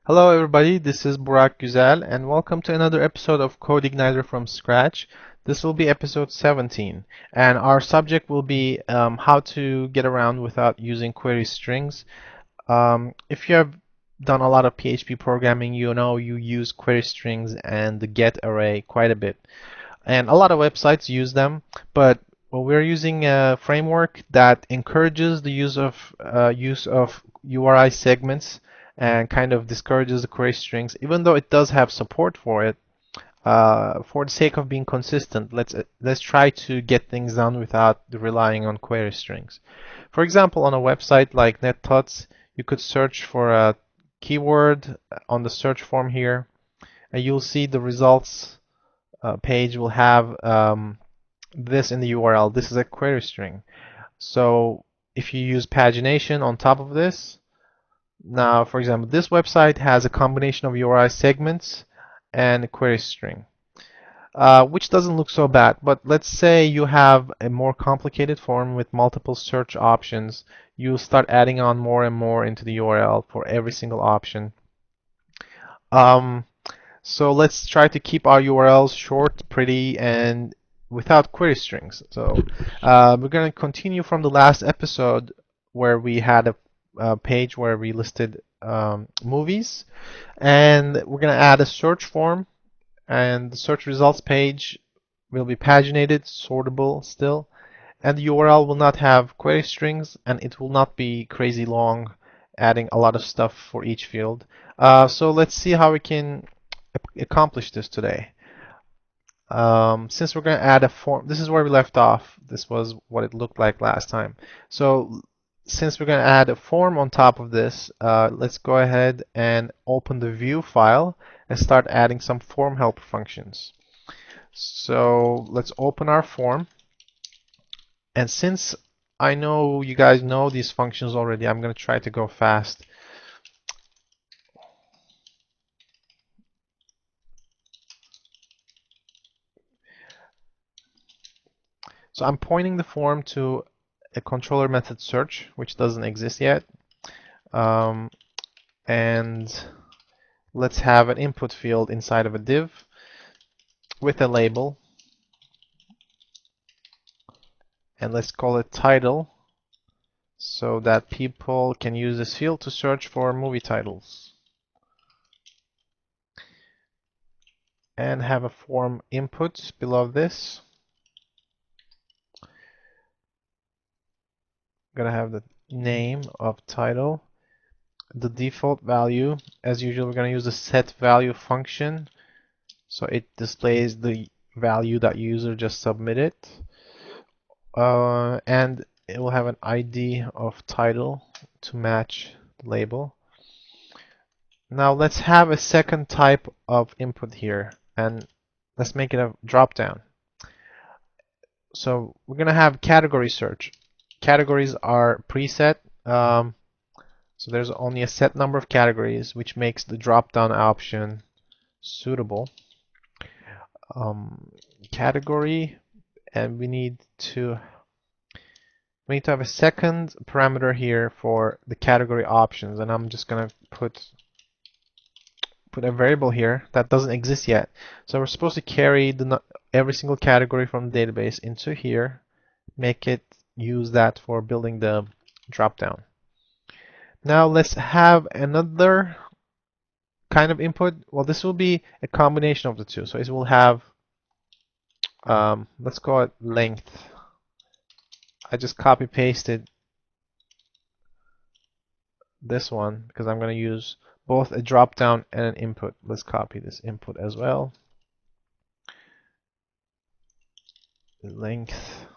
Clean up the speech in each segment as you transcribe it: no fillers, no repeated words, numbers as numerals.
Hello everybody, this is Burak Güzel and welcome to another episode of CodeIgniter from scratch. This will be episode 17 and our subject will be how to get around without using query strings. If you have done a lot of PHP programming, you know you use query strings and the get array quite a bit. And a lot of websites use them, but we're using a framework that encourages the use of URI segments and kind of discourages the query strings, even though it does have support for it. For the sake of being consistent, let's try to get things done without relying on query strings. For example, on a website like NetTuts, you could search for a keyword on the search form here, and you'll see the results page will have this in the URL. This is a query string. So if you use pagination on top of this, now for example, this website has a combination of URI segments and a query string, which doesn't look so bad. But let's say you have a more complicated form with multiple search options. You'll start adding on more and more into the URL for every single option. Um, So let's try to keep our URLs short, pretty, and without query strings. So we're going to continue from the last episode where we had a page where we listed movies, and we're going to add a search form, and the search results page will be paginated, sortable still, and the URL will not have query strings, and it will not be crazy long, adding a lot of stuff for each field. So let's see how we can accomplish this today. Since we're going to add a form, this is where we left off. This was what it looked like last time. So since we're going to add a form on top of this, let's go ahead and open the view file and start adding some form helper functions. So let's open our form. And since I know you guys know these functions already, I'm going to try to go fast. So I'm pointing the form to a controller method search, which doesn't exist yet. And let's have an input field inside of a div with a label. And let's call it title so that people can use this field to search for movie titles. And have a form input below this. I'm gonna have the name of title, the default value. As usual, we're gonna use the set value function, so it displays the value that user just submitted, and it will have an ID of title to match the label. Now let's have a second type of input here, and let's make it a drop down. So we're gonna have category search. Categories are preset, so there's only a set number of categories, which makes the drop down option suitable. Category, and we need to have a second parameter here for the category options, and I'm just gonna put a variable here that doesn't exist yet. So we're supposed to carry every single category from the database into here, make it use that for building the dropdown. Now let's have another kind of input. Well, this will be a combination of the two. So it will have, let's call it length. I just copy pasted this one because I'm going to use both a drop down and an input. Let's copy this input as well. Length.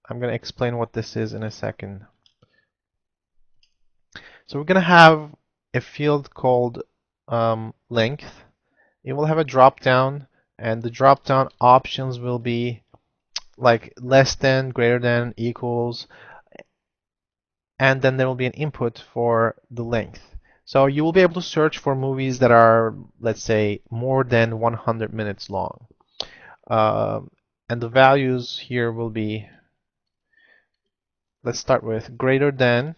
I'm going to explain what this is in a second. So we're going to have a field called length. It will have a drop down, and the drop down options will be like less than, greater than, equals, and then there will be an input for the length. So you will be able to search for movies that are, let's say, more than 100 minutes long. Um, and the values here will be, let's start with greater than,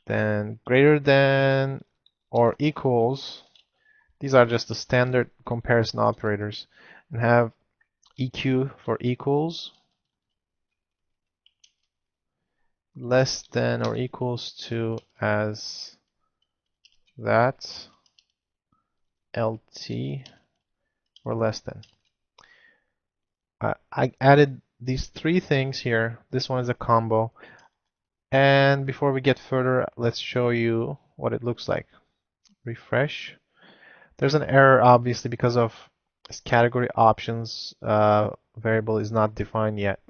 then greater than or equals. These are just the standard comparison operators, and have EQ for equals, less than or equals to as that, LT, or less than. I added these three things here. This one is a combo. And before we get further, let's show you what it looks like. Refresh. There's an error, obviously, because of this category options variable is not defined yet.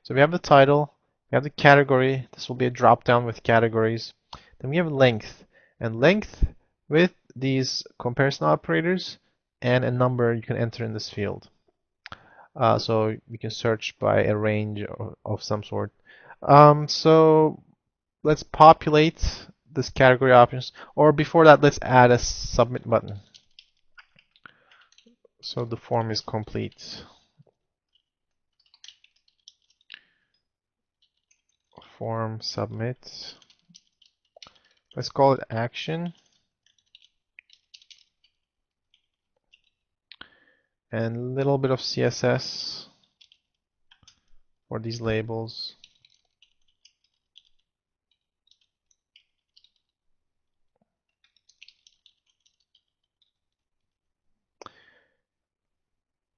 So we have the title, we have the category. This will be a drop down with categories. Then we have length, and length with these comparison operators and a number you can enter in this field. So you can search by a range of some sort. So let's populate this category options, or before that, let's add a submit button. So the form is complete. Form submit. Let's call it action. And a little bit of CSS for these labels.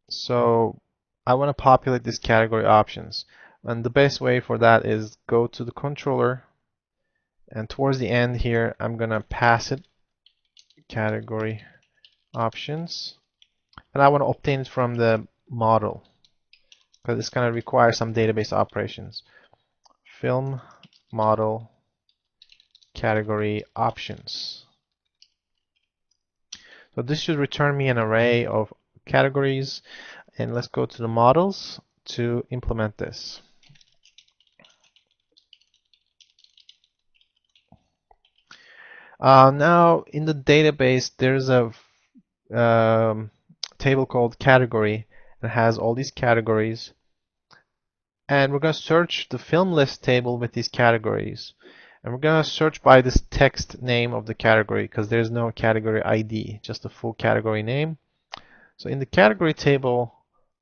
So I want to populate these category options. And the best way for that is go to the controller, and towards the end here, I'm going to pass it category options. And I want to obtain it from the model, because it's going to require some database operations. Film model category options. So this should return me an array of categories, and let's go to the models to implement this. Now in the database there's a table called category, and it has all these categories, and we're going to search the film list table with these categories, and we're going to search by this text name of the category because there's no category ID, just a full category name. So in the category table,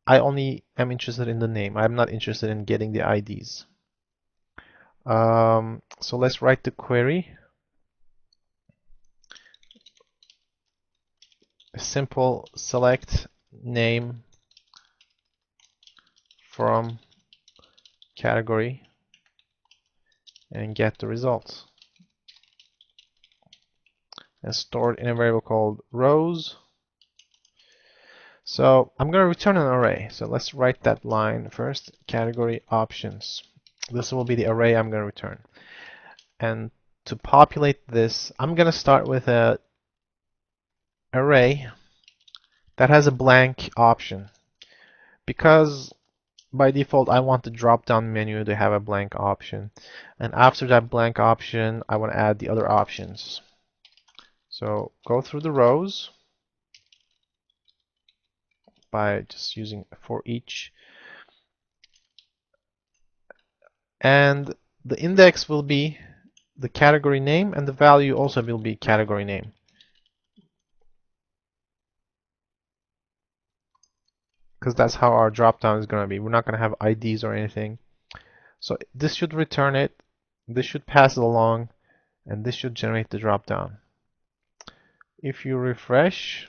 I only am interested in the name. I'm not interested in getting the IDs. So let's write the query. A simple select name from category and get the results. And stored in a variable called rows. So I'm going to return an array. So let's write that line first. Category options. This will be the array I'm going to return. And to populate this, I'm going to start with an array that has a blank option, because by default I want the drop down menu to have a blank option, and after that blank option I want to add the other options. So go through the rows by just using for each, and the index will be the category name, and the value also will be category name, because that's how our drop down is going to be. We're not going to have IDs or anything. So this should return it, this should pass it along, and this should generate the drop down. If you refresh,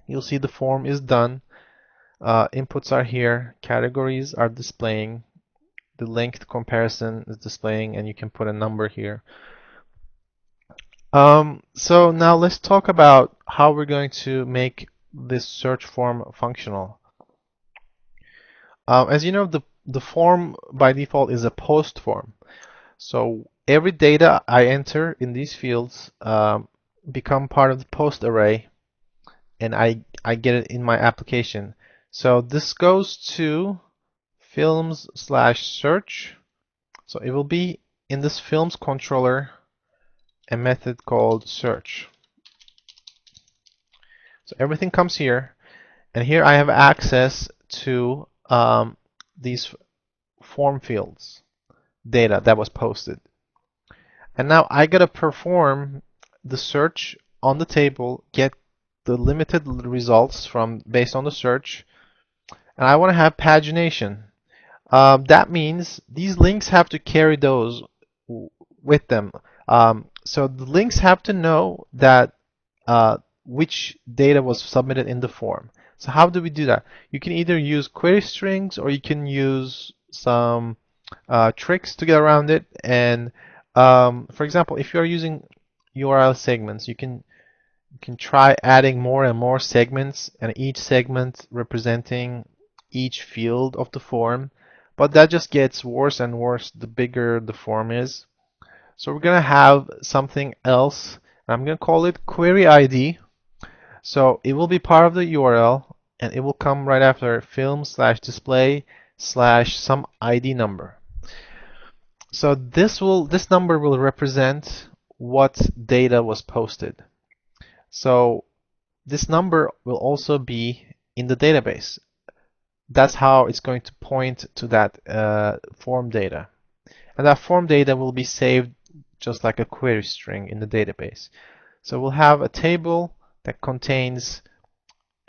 you'll see the form is done. Inputs are here, categories are displaying, the length comparison is displaying, and you can put a number here. So now let's talk about how we're going to make this search form functional. As you know, the form by default is a post form. So every data I enter in these fields become part of the post array, and I get it in my application. So this goes to films/search. So it will be in this films controller a method called search. So everything comes here, And here I have access to these form fields data that was posted. And now I gotta perform the search on the table, get the limited results from based on the search, and I want to have pagination. That means these links have to carry those with them. So the links have to know that which data was submitted in the form. So how do we do that? You can either use query strings or you can use some tricks to get around it. And for example, if you're using URL segments, you can try adding more and more segments, and each segment representing each field of the form. But that just gets worse and worse the bigger the form is. So we're going to have something else. I'm going to call it query ID. So it will be part of the URL, and it will come right after film/display/ some ID number. So this number will represent what data was posted. So this number will also be in the database. That's how it's going to point to that form data. And that form data will be saved just like a query string in the database. So we'll have a table that contains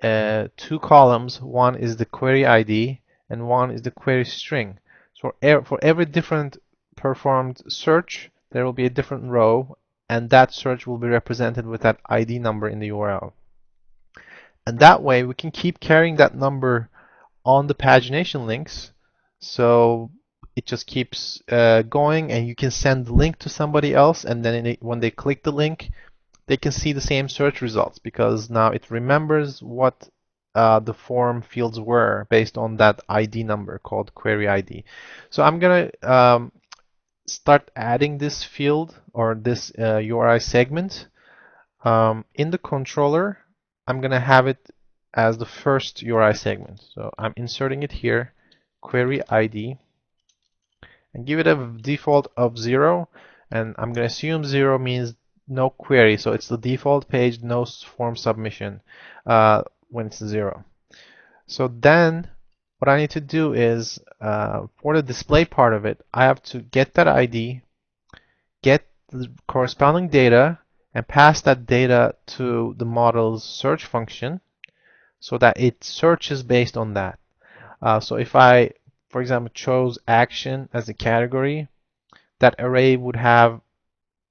two columns. One is the query ID and one is the query string. So for every different performed search, there will be a different row, and that search will be represented with that ID number in the URL. And that way we can keep carrying that number on the pagination links, so it just keeps going, and you can send the link to somebody else, and then when they click the link, they can see the same search results because now it remembers what the form fields were based on that ID number called query ID. So I'm gonna start adding this field or this URI segment in the controller. I'm gonna have it as the first URI segment. So I'm inserting it here, query ID, and give it a default of 0. And I'm going to assume 0 means no query. So it's the default page, no form submission when it's 0. So then what I need to do is for the display part of it, I have to get that ID, get the corresponding data, and pass that data to the model's search function so that it searches based on that. So if I, for example, chose action as a category, that array would have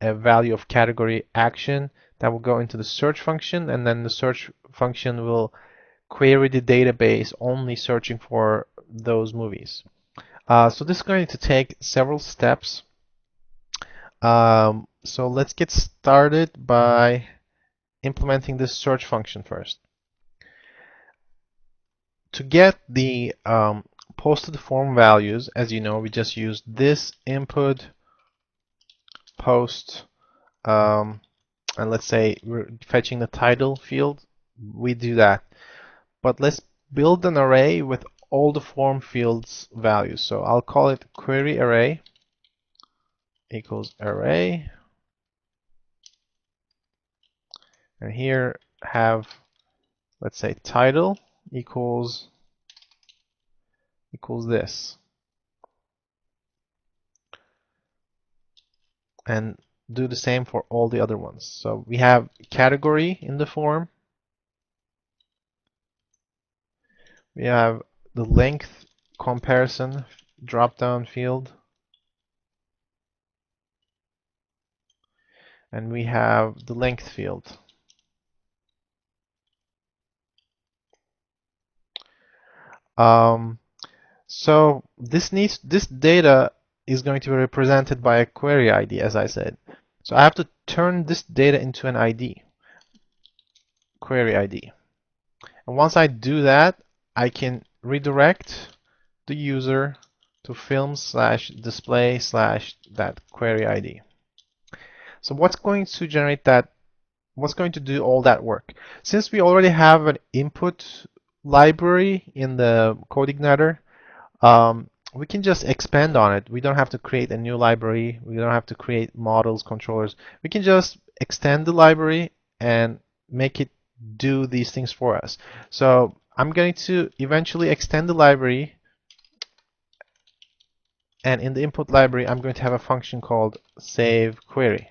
a value of category action that will go into the search function, and then the search function will query the database only searching for those movies. So this is going to take several steps. So let's get started by implementing this search function first. To get the posted form values, as you know, we just use this input post, and let's say we're fetching the title field. We do that, but let's build an array with all the form fields values. So I'll call it query array equals array, and here have, let's say, title equals this, and do the same for all the other ones. So we have category in the form, we have the length comparison drop-down field, and we have the length field. So this data is going to be represented by a query ID, as I said. So I have to turn this data into an ID, query ID. And once I do that, I can redirect the user to film/display/ that query ID. So what's going to generate that? What's going to do all that work? Since we already have an input library in the CodeIgniter, we can just expand on it. We don't have to create a new library. We don't have to create models, controllers. We can just extend the library and make it do these things for us. So I'm going to eventually extend the library, and in the input library, I'm going to have a function called save query.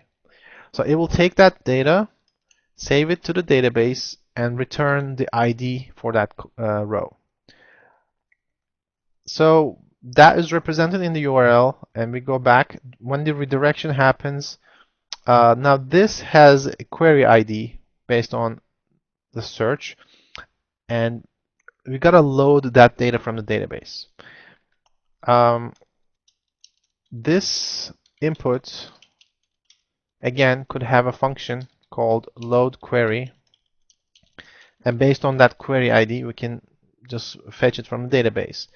So it will take that data, save it to the database, and return the ID for that row. So that is represented in the URL, and we go back. When the redirection happens, now this has a query ID based on the search, and we gotta load that data from the database. This input again could have a function called load query, and based on that query ID, we can just fetch it from the database.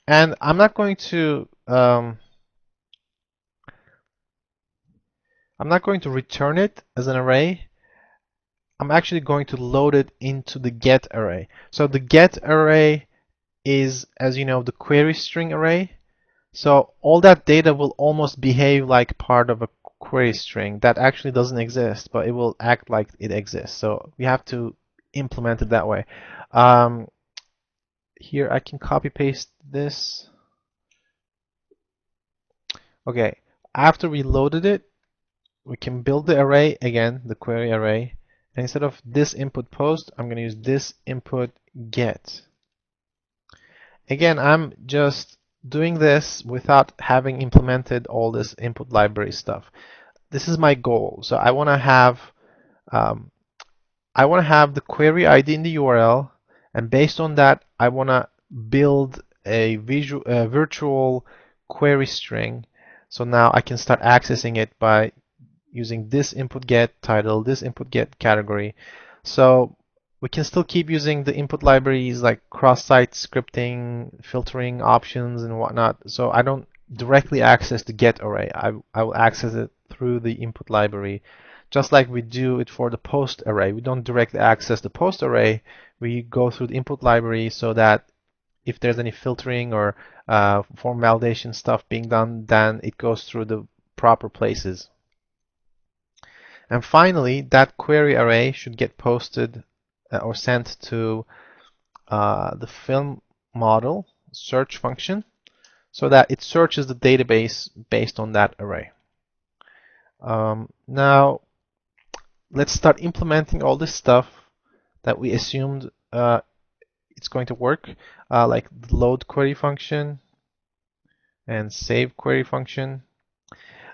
And I'm not going to return it as an array. I'm actually going to load it into the get array. So the get array is, as you know, the query string array. So all that data will almost behave like part of a query string that actually doesn't exist, but it will act like it exists. So we have to implement it that way. Here I can copy paste this. Okay, after we loaded it, we can build the array again, the query array. And instead of this input post, I'm going to use this input get. Again, I'm just doing this without having implemented all this input library stuff. This is my goal. So I want to have the query ID in the URL, and based on that, I want to build a virtual query string. So now I can start accessing it by using this input get title, this input get category. So we can still keep using the input libraries like cross-site scripting, filtering options, and whatnot. So I don't directly access the get array. I will access it through the input library, just like we do it for the post array. We don't directly access the post array. We go through the input library so that if there's any filtering or form validation stuff being done, then it goes through the proper places. And finally, that query array should get posted or sent to the film model search function so that it searches the database based on that array. Now, let's start implementing all this stuff that we assumed it's going to work, like the load query function and save query function.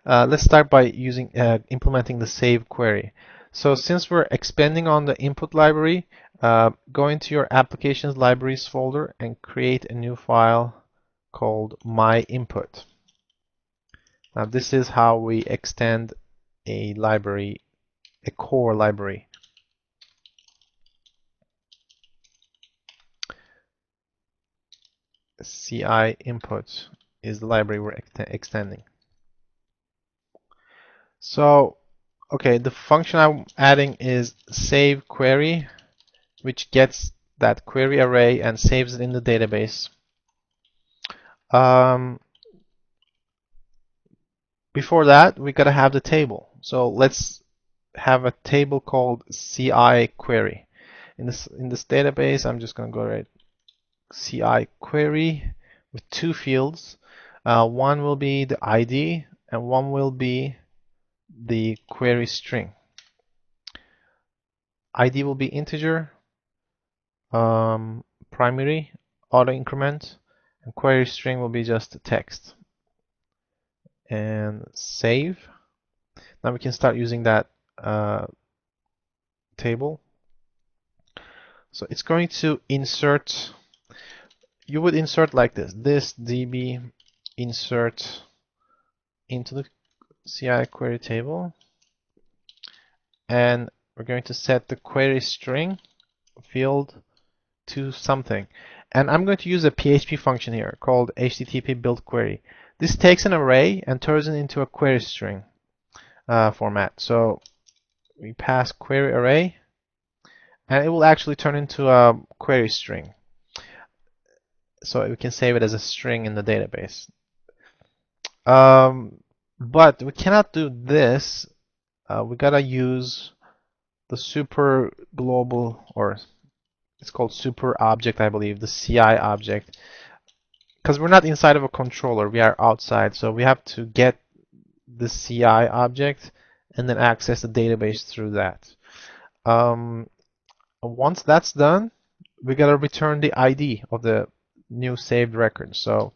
Let's start by implementing the save query. So since we're expanding on the input library, go into your applications libraries folder and create a new file called my input. Now this is how we extend a library, a core library. CI input is the library we're extending. So, okay, the function I'm adding is save query, which gets that query array and saves it in the database. Before that, we gotta have the table. So let's have a table called CI query. In this database, I'm just gonna go right CI query with two fields. One will be the ID and one will be the query string. ID will be integer, primary, auto increment, and query string will be just text. And save. Now we can start using that table. So it's going to insert. You would insert like this db insert into the CI query table, and we're going to set the query string field to something. And I'm going to use a PHP function here called HTTP build query. This takes an array and turns it into a query string format. So we pass query array, and it will actually turn into a query string. So we can save it as a string in the database. But we cannot do this. We gotta use the super global or it's called super object, I believe, the CI object. Because we're not inside of a controller, we are outside, so we have to get the CI object and then access the database through that. Once that's done, we gotta return the ID of the new saved record. So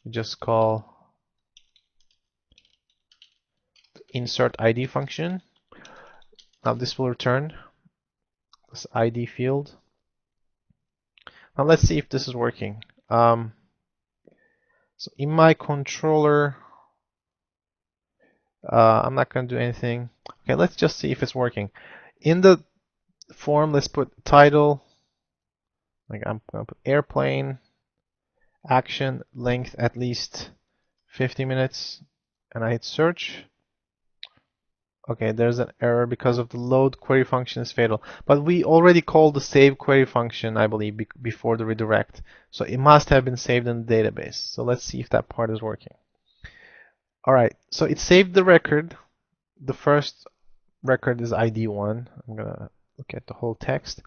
we just call insert ID function. Now this will return this ID field. Now let's see if this is working. So in my controller, I'm not going to do anything. Okay, let's just see if it's working. In the form, let's put title, like I'm going to put airplane, action, length at least 50 minutes, and I hit search. Okay, there's an error because of the load query function is fatal. But we already called the save query function, I believe, before the redirect. So it must have been saved in the database. So let's see if that part is working. All right, so it saved the record. The first record is ID1. I'm going to look at the whole text.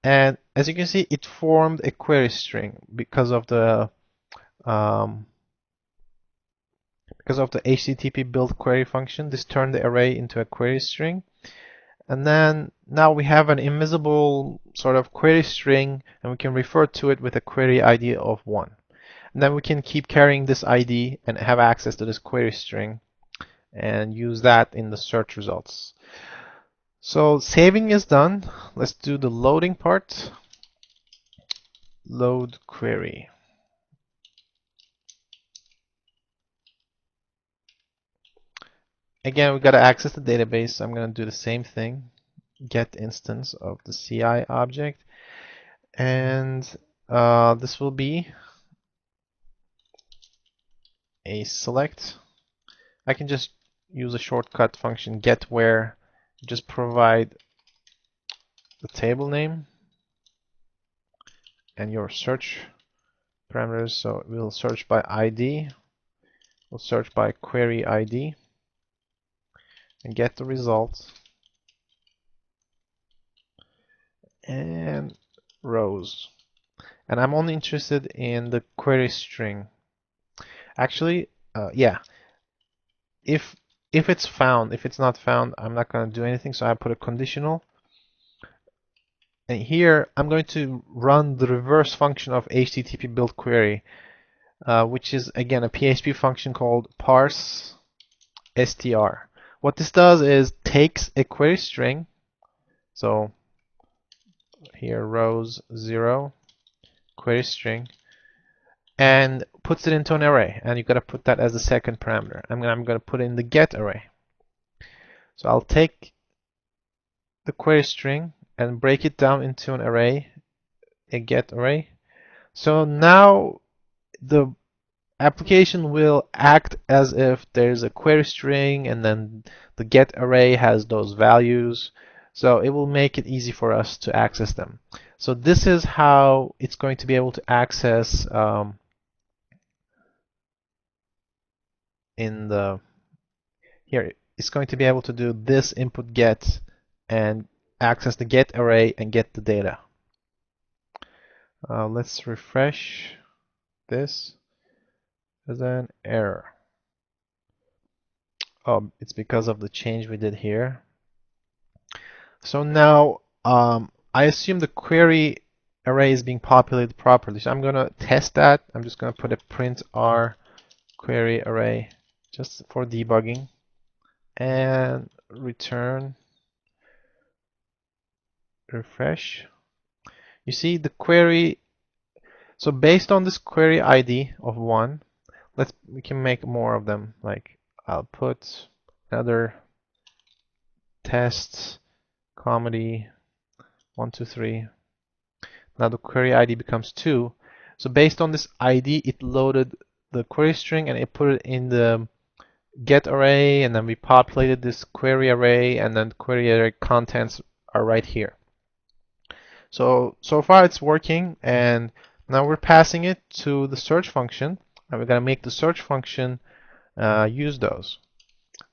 And as you can see, it formed a query string because of the HTTP build query function. This turned the array into a query string. And then now we have an invisible sort of query string, and we can refer to it with a query ID of 1. And then we can keep carrying this ID and have access to this query string and use that in the search results. So saving is done. Let's do the loading part. Load query. Again, we got to access the database. I'm going to do the same thing. Get instance of the CI object. And this will be a select. I can just use a shortcut function get where, just provide the table name and your search parameters. So we'll search by ID, we'll search by query ID and get the result, and rows. And I'm only interested in the query string. Actually, yeah, if it's found, if it's not found, I'm not going to do anything. So I put a conditional. And here I'm going to run the reverse function of HTTP build query, which is again a PHP function called parse str. What this does is takes a query string, so here rows 0 query string, and puts it into an array. And you've got to put that as the second parameter. I'm going to put it in the get array. So I'll take the query string and break it down into an array, a get array. So now the application will act as if there's a query string and then the get array has those values. So it will make it easy for us to access them. So this is how it's going to be able to access here it's going to be able to do this input get and access the get array and get the data. Let's refresh this. There's an error. Oh, it's because of the change we did here. So now I assume the query array is being populated properly. So I'm going to test that. I'm just going to put a print r query array just for debugging and return, refresh. You see the query. So based on this query ID of 1, we can make more of them. Like I'll put another test comedy 1, 2, 3. Now the query ID becomes 2. So based on this ID, it loaded the query string and it put it in the get array, and then we populated this query array, and then the query array contents are right here. So far it's working, and now we're passing it to the search function, and we're going to make the search function use those.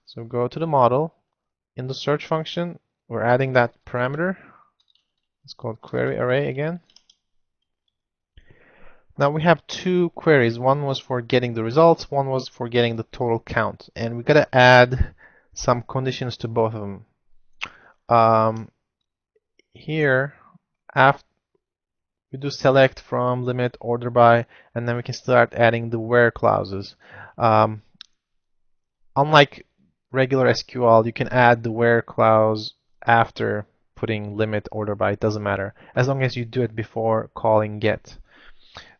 So go to the model. In the search function, we're adding that parameter, It's called query array again. Now we have two queries. One was for getting the results, one was for getting the total count. And we gotta add some conditions to both of them. Here, after we do select from, limit, order by, and then we can start adding the where clauses. Unlike regular SQL, you can add the where clause after putting limit, order by. It doesn't matter as long as you do it before calling get.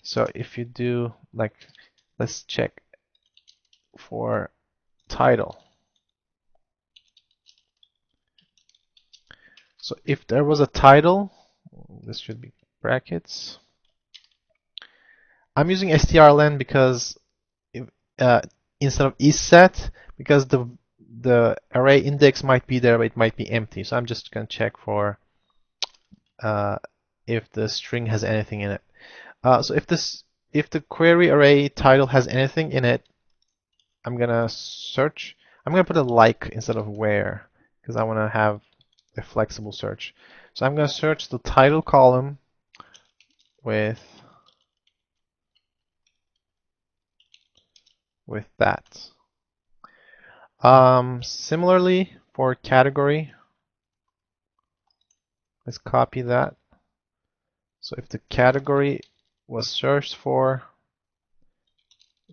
So if you do, like, let's check for title. So if there was a title, this should be brackets. I'm using strlen because if, instead of isSet, because the array index might be there, but it might be empty. So I'm just going to check for if the string has anything in it. So if the query array title has anything in it, I'm gonna search. I'm gonna put a like instead of where because I want to have a flexible search. So I'm gonna search the title column with that. Similarly for category, let's copy that. So if the category was searched for,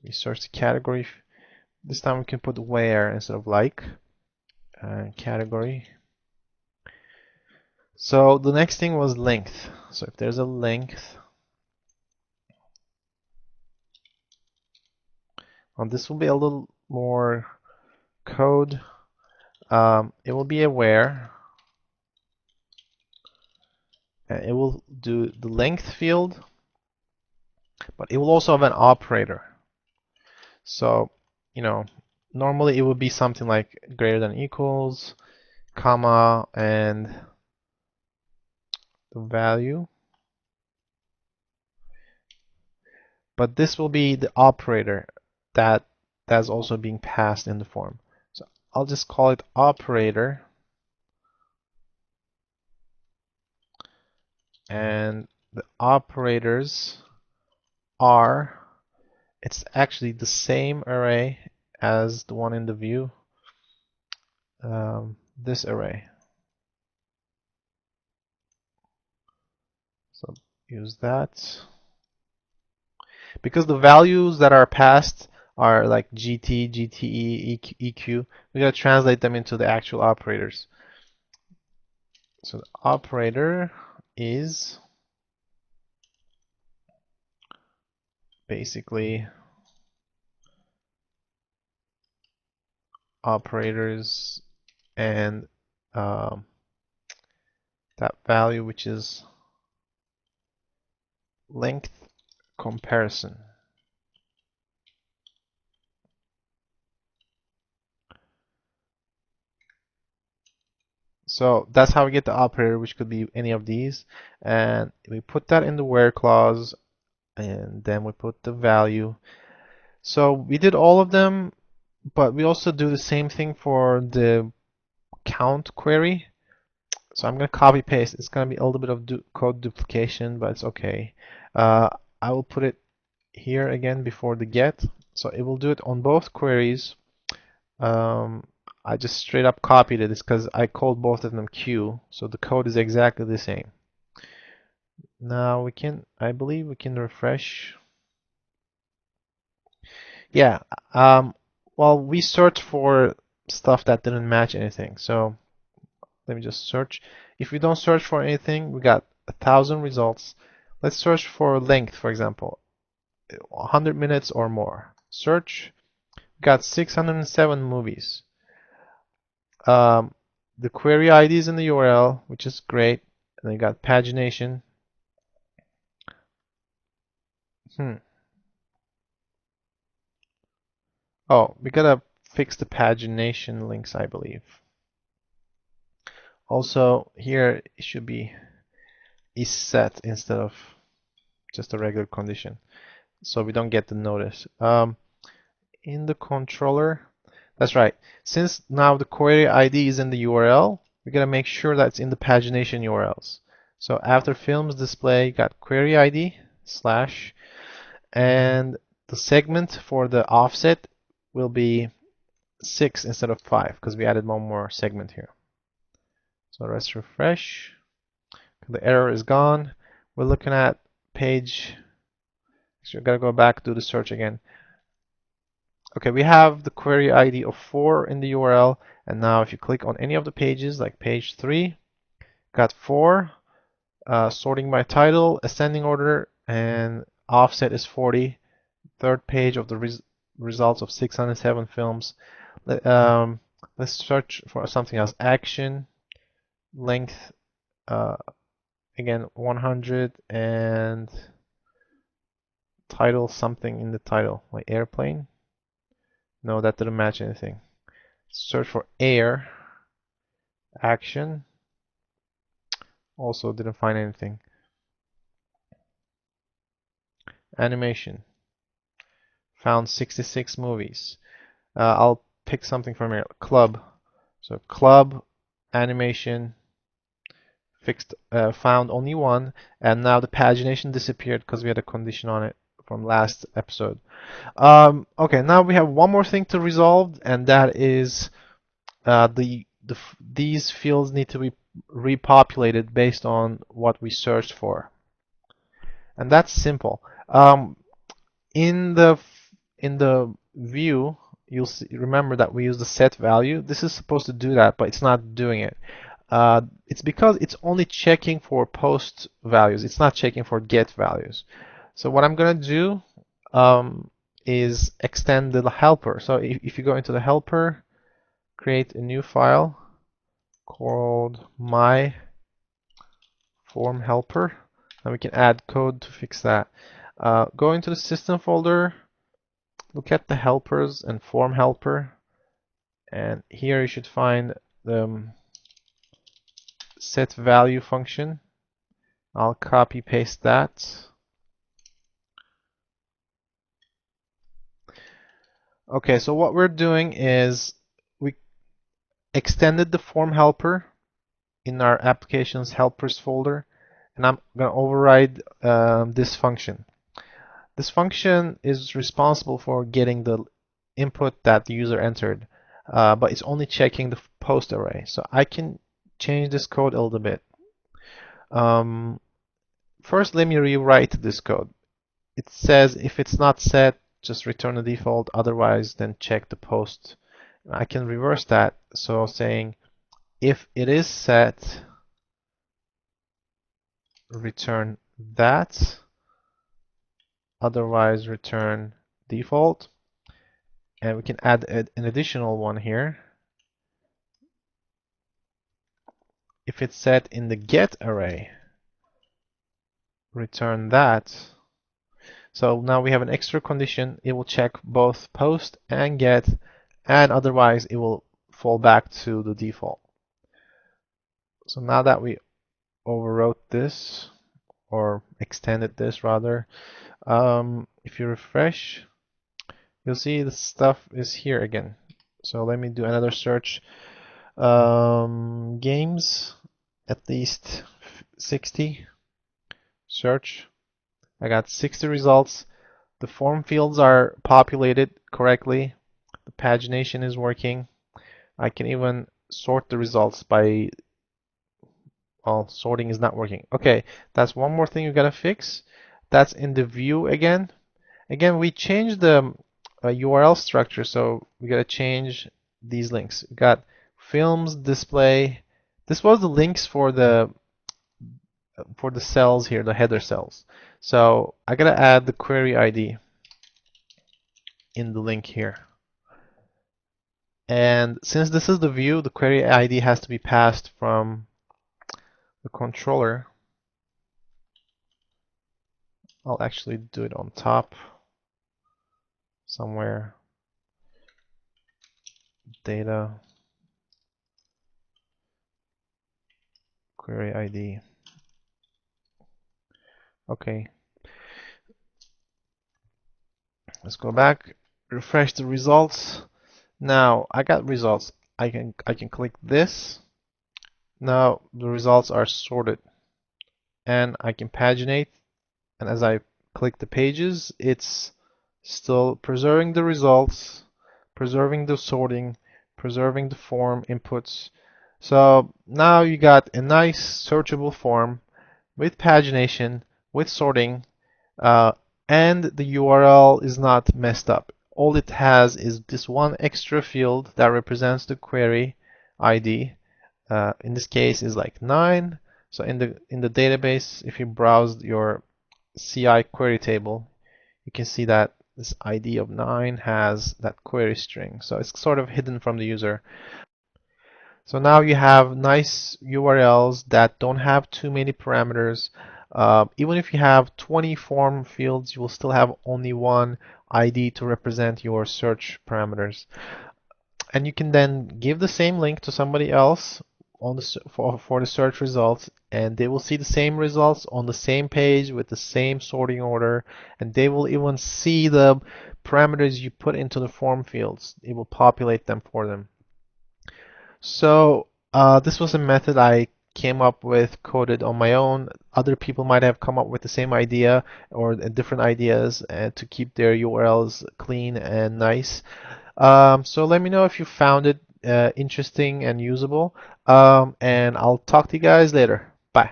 we search the category. This time we can put where instead of like. Category. So the next thing was length. So if there's a length, this will be a little more code. It will be a where. And it will do the length field, but it will also have an operator. So, normally it would be something like greater than equals, comma, and the value. But this will be the operator that's also being passed in the form. So I'll just call it operator. And the operators are, it's actually the same array as the one in the view, this array. So use that. Because the values that are passed are like GT, GTE, EQ, we gotta translate them into the actual operators. So the operator is basically operators and that value, which is length comparison. So that's how we get the operator, which could be any of these. And we put that in the where clause, and then we put the value. So we did all of them, but we also do the same thing for the count query. So I'm going to copy paste. It's going to be a little bit of code duplication, but it's okay. I will put it here again before the get. So it will do it on both queries. I just straight up copied it. It's because I called both of them Q, so the code is exactly the same. Now we can, I believe we can refresh. Yeah, well, we searched for stuff that didn't match anything. So let me just search. If we don't search for anything, we got 1,000 results. Let's search for length, for example, 100 minutes or more. Search, we got 607 movies. The query ID is in the URL, which is great. And then you got pagination. Oh, we gotta fix the pagination links, I believe. Also, here it should be isSet instead of just a regular condition, so we don't get the notice. In the controller, that's right. Since now the query ID is in the URL, we gotta make sure that's in the pagination URLs. So after films display, got query ID slash, and the segment for the offset will be 6 instead of 5 because we added one more segment here. So let's refresh. The error is gone. We're looking at page. So we've got to go back, do the search again. Okay, we have the query ID of 4 in the URL, and now if you click on any of the pages, like page 3, got 4, sorting by title, ascending order, and offset is 40. Third page of the results of 607 films. Let's search for something else. Action, length, again 100, and title something in the title, like airplane. No, that didn't match anything. Search for air, action, also didn't find anything. Animation, found 66 movies. I'll pick something from here. Club. So club, animation, fixed, found only one, and now the pagination disappeared because we had a condition on it from last episode. Okay, now we have one more thing to resolve, and that is these fields need to be repopulated based on what we searched for, and that's simple. In the view, you'll see, remember that we use the set value. This is supposed to do that, but it's not doing it. It's because it's only checking for post values. It's not checking for get values. So what I'm going to do is extend the helper. So if you go into the helper, create a new file called my form helper, and we can add code to fix that. Go into the system folder, look at the helpers and form helper, and here you should find the set value function. I'll copy paste that. Okay, so what we're doing is we extended the form helper in our applications helpers folder, and I'm going to override this function. This function is responsible for getting the input that the user entered, but it's only checking the post array. So I can change this code a little bit. First, let me rewrite this code. It says if it's not set, just return the default, otherwise then check the post. I can reverse that, so saying if it is set, return that, otherwise return default. And we can add an additional one here. If it's set in the get array, return that. So now we have an extra condition. It will check both post and get, and otherwise it will fall back to the default. So now that we overwrote this, or extended this rather, if you refresh, you'll see the stuff is here again. So let me do another search. Games, at least 60. Search. I got 60 results. The form fields are populated correctly. The pagination is working. I can even sort the results by, well, sorting is not working. Okay, that's one more thing you gotta fix. That's in the view again. Again, we changed the URL structure, so we gotta change these links. We got films display. This was the links for the cells here, the header cells. So I gotta add the query ID in the link here. And since this is the view, the query ID has to be passed from the controller. I'll actually do it on top somewhere. Data query ID. Okay. Let's go back, refresh the results. Now I got results. I can click this. Now the results are sorted. and I can paginate. And as I click the pages, it's still preserving the results, preserving the sorting, preserving the form inputs. So now you got a nice searchable form with pagination, with sorting, uh, and the URL is not messed up. All it has is this one extra field that represents the query ID. In this case is like 9. So in the database, if you browse your CI query table, you can see that this ID of 9 has that query string. So it's sort of hidden from the user. So now you have nice URLs that don't have too many parameters. Even if you have 20 form fields, you will still have only one ID to represent your search parameters. And you can then give the same link to somebody else on for the search results, and they will see the same results on the same page with the same sorting order, and they will even see the parameters you put into the form fields. It will populate them for them. So this was a method I came up with, coded on my own. Other people might have come up with the same idea or different ideas to keep their URLs clean and nice. So let me know if you found it interesting and usable. And I'll talk to you guys later. Bye.